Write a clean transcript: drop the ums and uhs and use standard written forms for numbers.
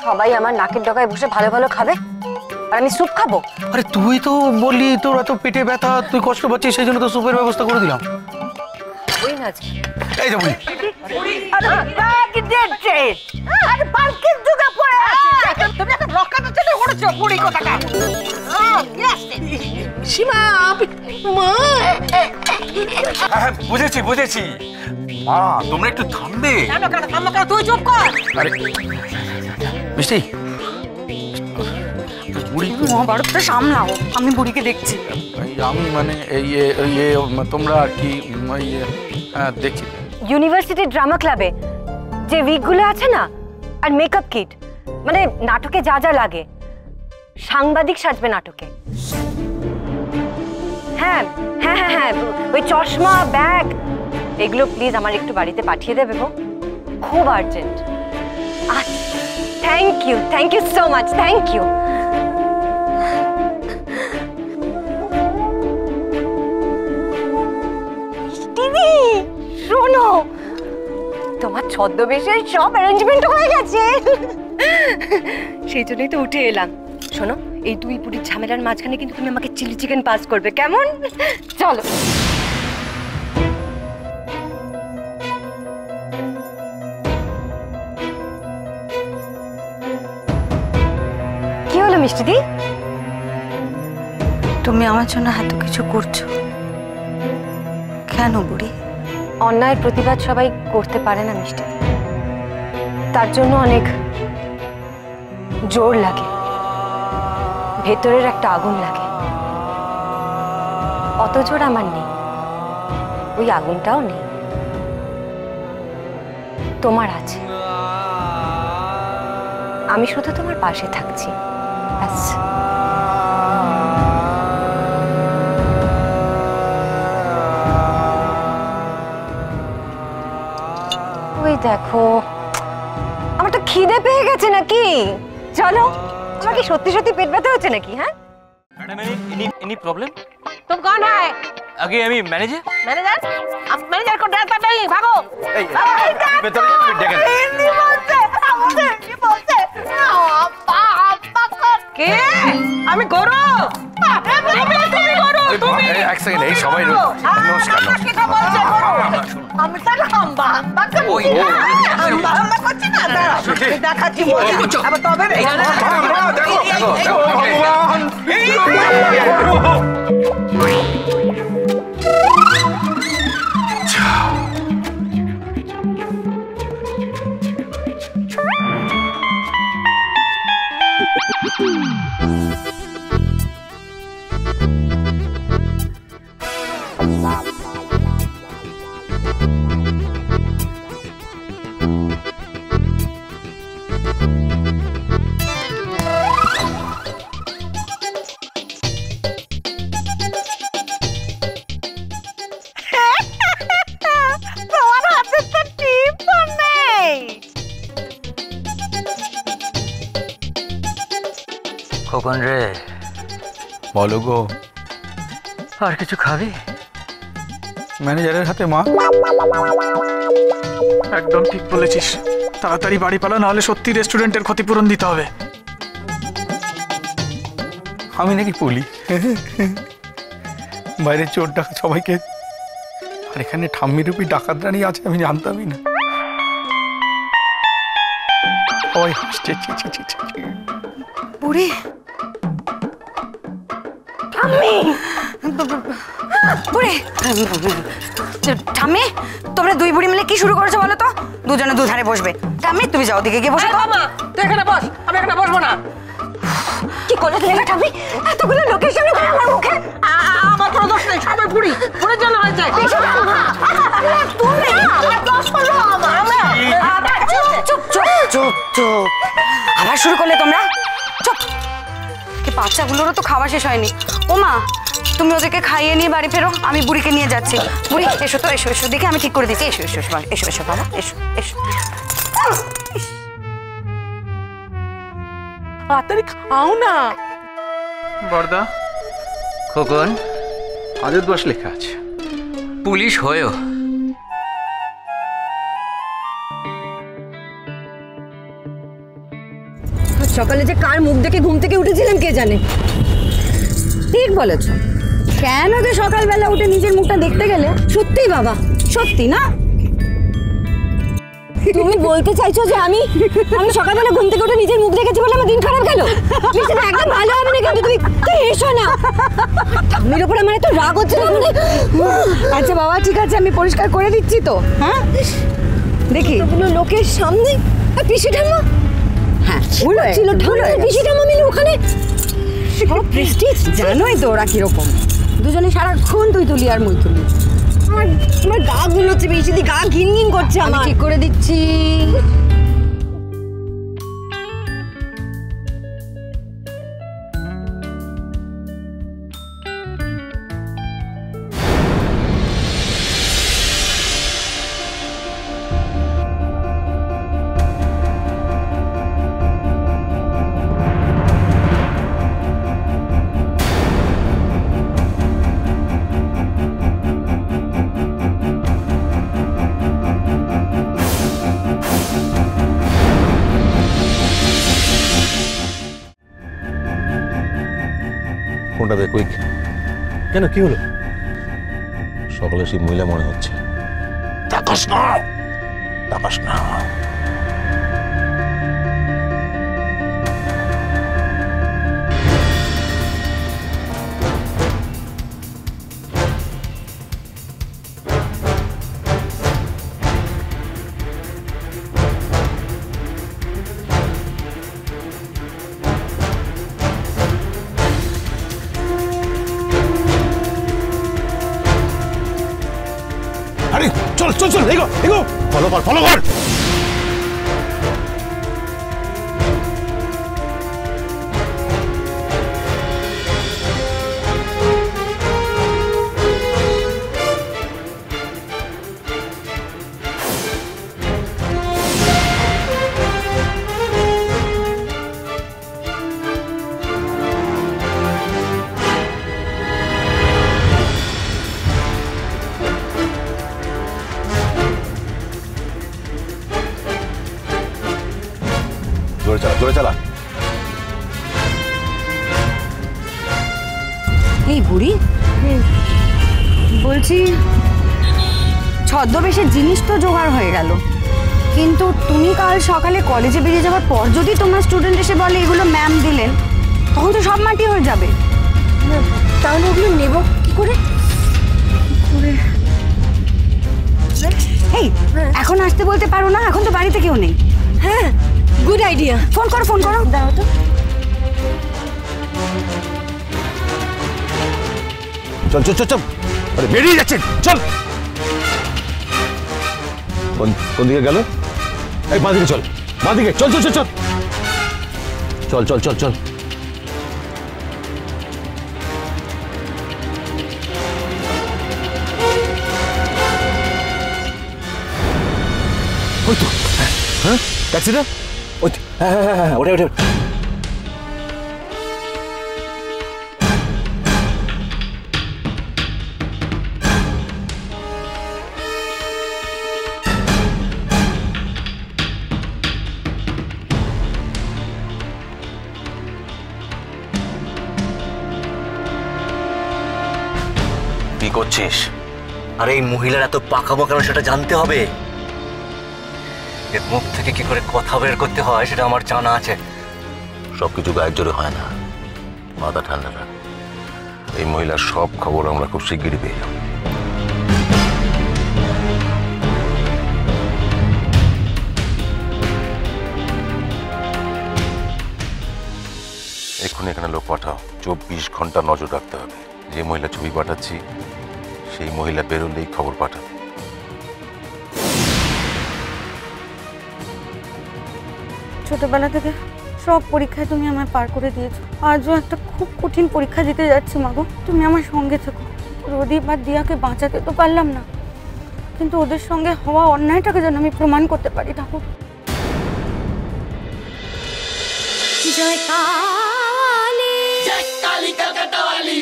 সবাই আমার নাকের ডগায় বসে ভালো ভালো খাবে আর আমি স্যুপ খাবো। আরে তুই তো বললি তোর এত পেটে ব্যথা, তুই কষ্ট পাচ্ছিস, সেই জন্য তো স্যুপের ব্যবস্থা করে দিলাম। ওই না এই যে বুড়ি, বুঝেছি বুঝেছি। মা তোমরা একটু থামবে। তুই চুপ কর। আরে মিষ্টি, বুড়ি মহাভারতটা সামলাও, আমি বুড়িকে দেখছি। আমি মানে তোমরা আর কি দেখছি। ইউনিভার্সিটি ড্রামা ক্লাবে যে উইকগুলো আছে না, আর মেকআপ কিট, মানে নাটকে যা যা লাগে, সাংবাদিক সাজবে নাটকে। হ্যাঁ হ্যাঁ হ্যাঁ হ্যাঁ, ওই চশমা, ব্যাগ, এগুলো প্লিজ আমার একটু বাড়িতে পাঠিয়ে দেবে গো, খুব urgent. Thank you so much, thank you. শোনো, তোমার ছদ্মবেশের সব অ্যারেঞ্জমেন্ট হয়ে গেছে, সেই জন্যই তো উঠে এলাম। শোনো, এই দুই বুড়ির ঝামেলার মাঝখানে কিন্তু তুমি আমাকে চিলি চিকেন পাস করবে, কেমন? চলো। কি হলো মিষ্টিদি? তুমি আমার জন্য এত কিছু করছো কেন বুড়ি? অন্যায়ের প্রতিবাদ সবাই করতে পারে না মিষ্টি, তার জন্য অনেক জোর লাগে, ভেতরের একটা আগুন লাগে। অত জোর আমার নেই, ওই আগুনটাও নেই, তোমার আছে। আমি শুধু তোমার পাশে থাকছি, ব্যাস। ওই দেখো, আমার তো খিদে পেয়ে গেছে নাকি, চলো। তোমার কি সত্যি সত্যি পেট ব্যথা হচ্ছে নাকি? হ্যাঁ मैडम, एनी प्रॉब्लम? तुम कौन है? आगे अभी मैनेजर। मैनेजर? अब मैनेजर को डरता नहीं, भागो। কে? আমি গরু। তুমি গরু, তুমি। এক সেকেন্ড, এই সবাই নমস্কার। আমি তাহলে হাম্বা করছি না, দেখাচ্ছি। আবার তবে খোকন রে, বলো গো, আর কিছু খাবি? ম্যানেজারের হাতে মা। একদম ঠিক বলেছিস, তাড়াতাড়ি বাড়ি পালা, নাহলে সত্যি রেস্টুরেন্টের ক্ষতিপূরণ দিতে হবে। আমি নাকি পুলি, বাইরে চোর ডাকা সবাইকে, আর এখানে ঠাম্মি রূপী ডাকাত রানী আছে আমি জানতামই না। সবাই হাসছে। বুড়ি, ঠাম্মি, বুড়ি, ঠাম্মি, তোমরা দুই বুড়ি মিলে কি শুরু করেছো বলো তো? দুজনে দুধারে বসবে। ঠাম্মি তুমি যাও, দিকে গিয়ে বসো। তুই এখানে বস, আমি এখানে বসবো না। কি করলে তুমি ঠাম্মি? এতগুলো লোকের সামনে আমার মুখে? আমার কোনো দোষ নেই, সবাই বুড়ি, বুড়ির জন্য হয়েছে। চুপ চুপ চুপ চুপ, আবার শুরু করলে তোমরা? চুপ। কি বাচ্চাগুলোরও তো খাওয়া শেষ হয়নি। ও মা, তুমি ওদেরকে খাইয়ে নিয়ে বাড়ি ফেরো, আমি বুড়িকে নিয়ে যাচ্ছি। বুড়ি এসো তো, এসো এসো, দেখে আমি ঠিক করে দিচ্ছি। এসো এসো এসো এসো এসো বাবা, এসো এসো। তাড়াতাড়ি খাও না। বর্দা, খোকন, হাজত বাস লেখা আছে, পুলিশ হয়েও সকালে যে কার মুখ দেখে ঘুম থেকে উঠেছিলাম কে জানে। ঠিক বলেছ। কেন যে সকালবেলা উঠে নিজের মুখটা দেখতে গেলে? সত্যি বাবা, সত্যি না? তুমি বলতে চাইছো যে আমি সকালবেলা ঘুম থেকে উঠে নিজের মুখ দেখেছি বলে আমার দিন খারাপ গেল? সেটা একদম ভালো হবে না, কিন্তু তুমি এসো না। ঠাম্মির ওপর আমার এত রাগ হচ্ছে না। আচ্ছা বাবা, ঠিক আছে, আমি পরিষ্কার করে দিচ্ছি তো। হ্যাঁ, দেখি লোকের সামনে। আর পিসি ঠাম্মা? হ্যাঁ, ভুল ছিল, ঠাম্মা পিসি ঠাম্মা মিলে ওখানে সব প্রেস্টিজ। জানোই তো ওরা কিরকম, দুজনে সারাক্ষণ তুই তুলি আর মুই তুলি। আমার গা গুলোচ্ছে বেশি, গা ঘিন ঘিন করছে। আমি আমার ঠিক করে দিচ্ছি। ফোনটা দে কুইক। কেন, কি হলো? সকালে সেই মহিলা মনে হচ্ছে। তাকাস না, তাকাস না। আরে চল চল চল, এগো এগো, ফলো কর ফলো কর। জোরে চালা, জোরে চালা। এই বুড়ি, বলছি ছদ্মবেশের জিনিস তো জোগাড় হয়ে গেল, কিন্তু তুমি কাল সকালে কলেজে বেরিয়ে যাওয়ার পর যদি তোমার স্টুডেন্ট এসে বলে এগুলো ম্যাম দিলেন, তখন তো সব মাটি হয়ে যাবে। তাহলে ওগুলো নেব কি করে? এই এখন আসতে বলতে পারো না? এখন তো বাড়িতে কেউ নেই। হ্যাঁ, গুড আইডিয়া। ফোন করো, ফোন করো। দাও তো। চল চল চল চল, আরে বেরিয়ে যাচ্ছে, চল। কোন দিকে গেল? এই বাঁ দিকে চল, বাঁ দিকে চল চল চল চল চল চল চল চল। ওই তো, হ্যাঁ ট্যাক্সিটা, ওই হ্যাঁ হ্যাঁ হ্যাঁ, ওটা ওটা। কি করছিস? আরে এই মহিলার এত পাকামো কেন সেটা জানতে হবে। এর মুখ থেকে কি করে কথা বের করতে হয় সেটা আমার জানা আছে। সবকিছু গায়ের জোরে হয় না, মাথা ঠান্ডা রাখ। এই মহিলার সব খবর আমরা খুব শিগগিরই পেয়ে যাব। এক্ষুনি এখানে লোক পাঠাও, 24 ঘন্টা নজর রাখতে হবে। যে মহিলা ছবি পাঠাচ্ছি সেই মহিলা বেরোলেই খবর পাঠাবে। ছোটবেলা থেকে সব পরীক্ষায় তুমি আমায় পার করে দিয়েছো, আজও একটা খুব কঠিন পরীক্ষা দিতে যাচ্ছি মাগো, তুমি আমার সঙ্গে থেকো। প্রদীপ আর দিয়াকে বাঁচাতে তো পারলাম না, কিন্তু ওদের সঙ্গে হওয়া অন্যায়টাকে যেন আমি প্রমাণ করতে পারি ঠাকুর। জয় কালী, জয় কালী কলকাতা वाली।